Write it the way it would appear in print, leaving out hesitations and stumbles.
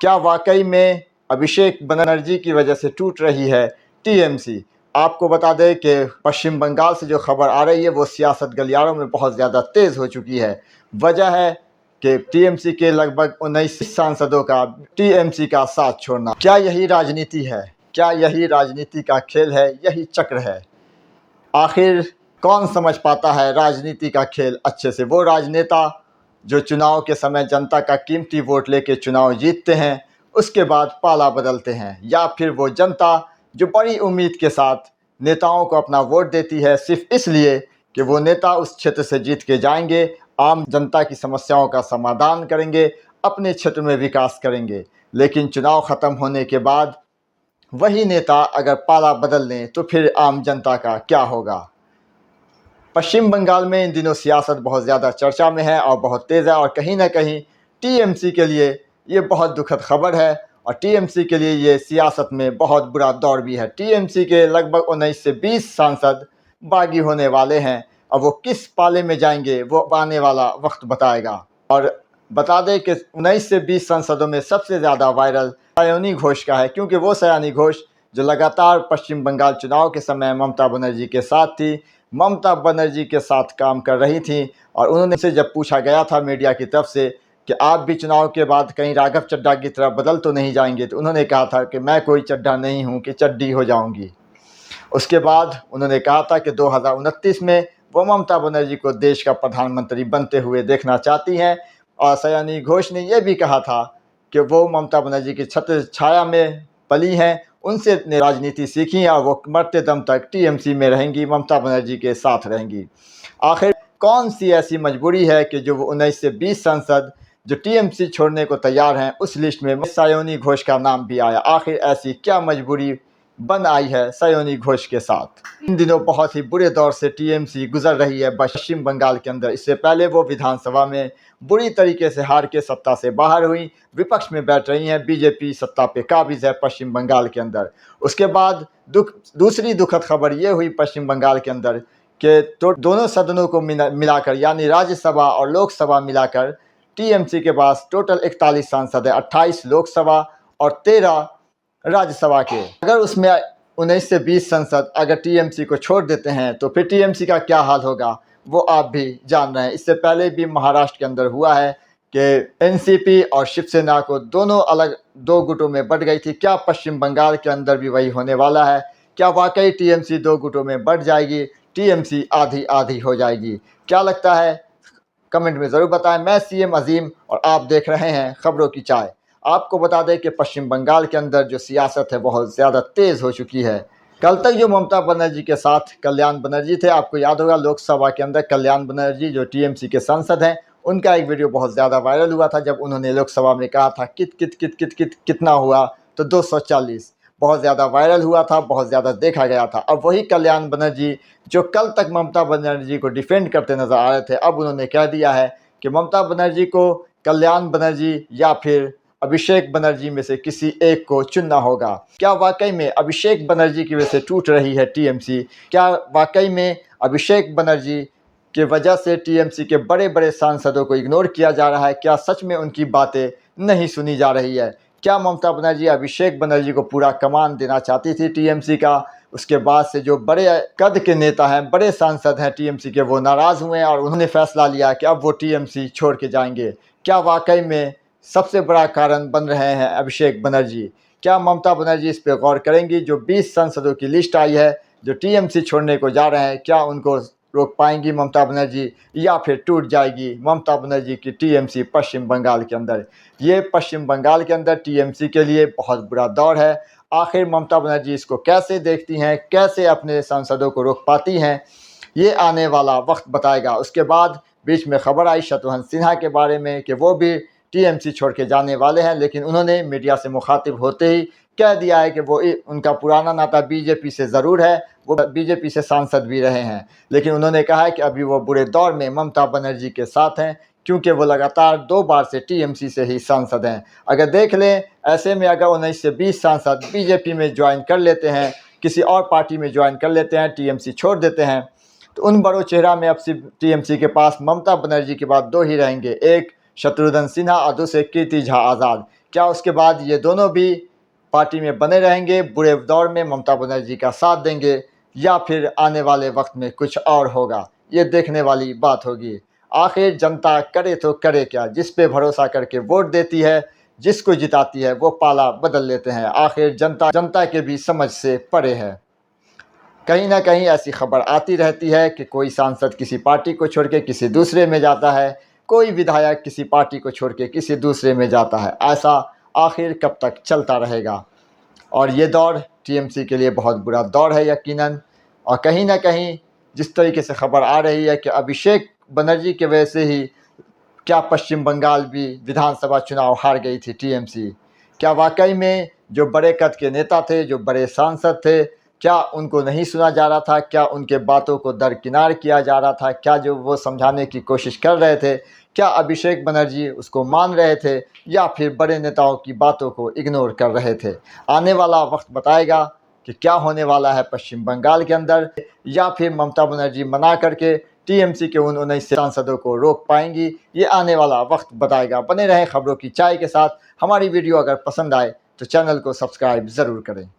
क्या वाकई में अभिषेक बनर्जी की वजह से टूट रही है टीएमसी? आपको बता दें कि पश्चिम बंगाल से जो खबर आ रही है वो सियासत गलियारों में बहुत ज़्यादा तेज़ हो चुकी है। वजह है कि टीएमसी के लगभग 19 सांसदों का टीएमसी का साथ छोड़ना। क्या यही राजनीति है? क्या यही राजनीति का खेल है? यही चक्र है? आखिर कौन समझ पाता है राजनीति का खेल अच्छे से? वो राजनेता जो चुनाव के समय जनता का कीमती वोट लेके चुनाव जीतते हैं, उसके बाद पाला बदलते हैं, या फिर वो जनता जो बड़ी उम्मीद के साथ नेताओं को अपना वोट देती है सिर्फ इसलिए कि वो नेता उस क्षेत्र से जीत के जाएंगे, आम जनता की समस्याओं का समाधान करेंगे, अपने क्षेत्र में विकास करेंगे। लेकिन चुनाव ख़त्म होने के बाद वही नेता अगर पाला बदल लें तो फिर आम जनता का क्या होगा? पश्चिम बंगाल में इन दिनों सियासत बहुत ज़्यादा चर्चा में है और बहुत तेज़ है, और कहीं ना कहीं टीएमसी के लिए ये बहुत दुखद खबर है, और टीएमसी के लिए ये सियासत में बहुत बुरा दौर भी है। टीएमसी के लगभग 19 से 20 सांसद बागी होने वाले हैं, और वो किस पाले में जाएंगे वो आने वाला वक्त बताएगा। और बता दें कि 19 से 20 सांसदों में सबसे ज़्यादा वायरल सयानी घोष का है, क्योंकि वो सयानी घोष जो लगातार पश्चिम बंगाल चुनाव के समय ममता बनर्जी के साथ थी, ममता बनर्जी के साथ काम कर रही थी, और उन्होंने से जब पूछा गया था मीडिया की तरफ से कि आप भी चुनाव के बाद कहीं राघव चड्ढा की तरफ बदल तो नहीं जाएंगे, तो उन्होंने कहा था कि मैं कोई चड्ढा नहीं हूं कि चड्डी हो जाऊंगी। उसके बाद उन्होंने कहा था कि 2029 में वो ममता बनर्जी को देश का प्रधानमंत्री बनते हुए देखना चाहती हैं, और सयानी घोष ने यह भी कहा था कि वो ममता बनर्जी की छत्र छाया में पली हैं, उनसे राजनीति सीखी और वो मरते दम तक टीएमसी में रहेंगी, ममता बनर्जी के साथ रहेंगी। आखिर कौन सी ऐसी मजबूरी है कि जो 19 से 20 सांसद जो टीएमसी छोड़ने को तैयार हैं, उस लिस्ट में सयानी घोष का नाम भी आया? आखिर ऐसी क्या मजबूरी बन आई है सयानी घोष के साथ? इन दिनों बहुत ही बुरे दौर से टीएमसी गुजर रही है पश्चिम बंगाल के अंदर। इससे पहले वो विधानसभा में बुरी तरीके से हार के सत्ता से बाहर हुई, विपक्ष में बैठ रही हैं, बीजेपी सत्ता पे काबिज है पश्चिम बंगाल के अंदर। उसके बाद दूसरी दुखद खबर ये हुई पश्चिम बंगाल के अंदर कि तो दोनों सदनों को मिलाकर, यानी राज्यसभा और लोकसभा मिलाकर, टीएमसी के पास टोटल 41 सांसद है, 28 लोकसभा और 13 राज्यसभा के। अगर उसमें 19 से 20 सांसद अगर टीएमसी को छोड़ देते हैं तो फिर टीएमसी का क्या हाल होगा वो आप भी जान रहे हैं। इससे पहले भी महाराष्ट्र के अंदर हुआ है कि एनसीपी और शिवसेना को दोनों अलग दो गुटों में बंट गई थी। क्या पश्चिम बंगाल के अंदर भी वही होने वाला है? क्या वाकई टीएमसी दो गुटों में बंट जाएगी? टीएमसी आधी आधी हो जाएगी? क्या लगता है कमेंट में ज़रूर बताएं। मैं सीएम अजीम और आप देख रहे हैं खबरों की चाय। आपको बता दें कि पश्चिम बंगाल के अंदर जो सियासत है बहुत ज़्यादा तेज़ हो चुकी है। कल तक जो ममता बनर्जी के साथ कल्याण बनर्जी थे, आपको याद होगा लोकसभा के अंदर कल्याण बनर्जी जो टीएमसी के सांसद हैं, उनका एक वीडियो बहुत ज़्यादा वायरल हुआ था जब उन्होंने लोकसभा में कहा था कितना हुआ, तो 240 बहुत ज़्यादा वायरल हुआ था, बहुत ज़्यादा देखा गया था। अब वही कल्याण बनर्जी जो कल तक ममता बनर्जी को डिफेंड करते नज़र आ रहे थे, अब उन्होंने कह दिया है कि ममता बनर्जी को कल्याण बनर्जी या फिर अभिषेक बनर्जी में से किसी एक को चुनना होगा। क्या वाकई में अभिषेक बनर्जी की वजह से टूट रही है टीएमसी? क्या वाकई में अभिषेक बनर्जी की वजह से टीएमसी के बड़े बड़े सांसदों को इग्नोर किया जा रहा है? क्या सच में उनकी बातें नहीं सुनी जा रही है? क्या ममता बनर्जी अभिषेक बनर्जी को पूरा कमान देना चाहती थी टीएमसी का? उसके बाद से जो बड़े कद के नेता हैं, बड़े सांसद हैं टीएमसी के, वो नाराज़ हुए हैं और उन्होंने फैसला लिया कि अब वो टीएमसी छोड़ के जाएंगे। क्या वाकई में सबसे बड़ा कारण बन रहे हैं अभिषेक बनर्जी? क्या ममता बनर्जी इस पर गौर करेंगी? जो 20 सांसदों की लिस्ट आई है जो टीएमसी छोड़ने को जा रहे हैं, क्या उनको रोक पाएंगी ममता बनर्जी, या फिर टूट जाएगी ममता बनर्जी की टीएमसी पश्चिम बंगाल के अंदर? ये पश्चिम बंगाल के अंदर टीएमसी के लिए बहुत बुरा दौर है। आखिर ममता बनर्जी इसको कैसे देखती हैं, कैसे अपने सांसदों को रोक पाती हैं, ये आने वाला वक्त बताएगा। उसके बाद बीच में खबर आई शत्रुघ्न सिन्हा के बारे में कि वो भी टीएमसी छोड़ के जाने वाले हैं, लेकिन उन्होंने मीडिया से मुखातिब होते ही कह दिया है कि वो उनका पुराना नाता बीजेपी से ज़रूर है, वो बीजेपी से सांसद भी रहे हैं, लेकिन उन्होंने कहा है कि अभी वो बुरे दौर में ममता बनर्जी के साथ हैं, क्योंकि वो लगातार 2 बार से टीएमसी से ही सांसद हैं। अगर देख लें, ऐसे में अगर 19 से 20 सांसद बीजेपी में ज्वाइन कर लेते हैं, किसी और पार्टी में ज्वाइन कर लेते हैं, टीएमसी छोड़ देते हैं, तो उन बड़ों चेहरा में अब सिर्फ टीएमसी के पास ममता बनर्जी के बाद 2 ही रहेंगे, एक शत्रुघ्न सिन्हा और दूसरे कीर्ति झा आज़ाद। क्या उसके बाद ये दोनों भी पार्टी में बने रहेंगे, बुरे दौर में ममता बनर्जी का साथ देंगे, या फिर आने वाले वक्त में कुछ और होगा? ये देखने वाली बात होगी। आखिर जनता करे तो करे क्या? जिस पे भरोसा करके वोट देती है, जिसको जिताती है, वो पाला बदल लेते हैं। आखिर जनता के भी समझ से परे है। कहीं ना कहीं ऐसी खबर आती रहती है कि कोई सांसद किसी पार्टी को छोड़ के किसी दूसरे में जाता है, कोई विधायक किसी पार्टी को छोड़ के किसी दूसरे में जाता है। ऐसा आखिर कब तक चलता रहेगा? और ये दौर टीएमसी के लिए बहुत बुरा दौर है यकीनन। और कहीं ना कहीं जिस तरीके से खबर आ रही है कि अभिषेक बनर्जी की वजह से ही क्या पश्चिम बंगाल भी विधानसभा चुनाव हार गई थी टीएमसी? क्या वाकई में जो बड़े कद के नेता थे, जो बड़े सांसद थे, क्या उनको नहीं सुना जा रहा था? क्या उनके बातों को दरकिनार किया जा रहा था? क्या जो वो समझाने की कोशिश कर रहे थे, क्या अभिषेक बनर्जी उसको मान रहे थे, या फिर बड़े नेताओं की बातों को इग्नोर कर रहे थे? आने वाला वक्त बताएगा कि क्या होने वाला है पश्चिम बंगाल के अंदर, या फिर ममता बनर्जी मना करके टीएमसी के उन 19 सांसदों को रोक पाएंगी। ये आने वाला वक्त बताएगा। बने रहें खबरों की चाय के साथ। हमारी वीडियो अगर पसंद आए तो चैनल को सब्सक्राइब ज़रूर करें।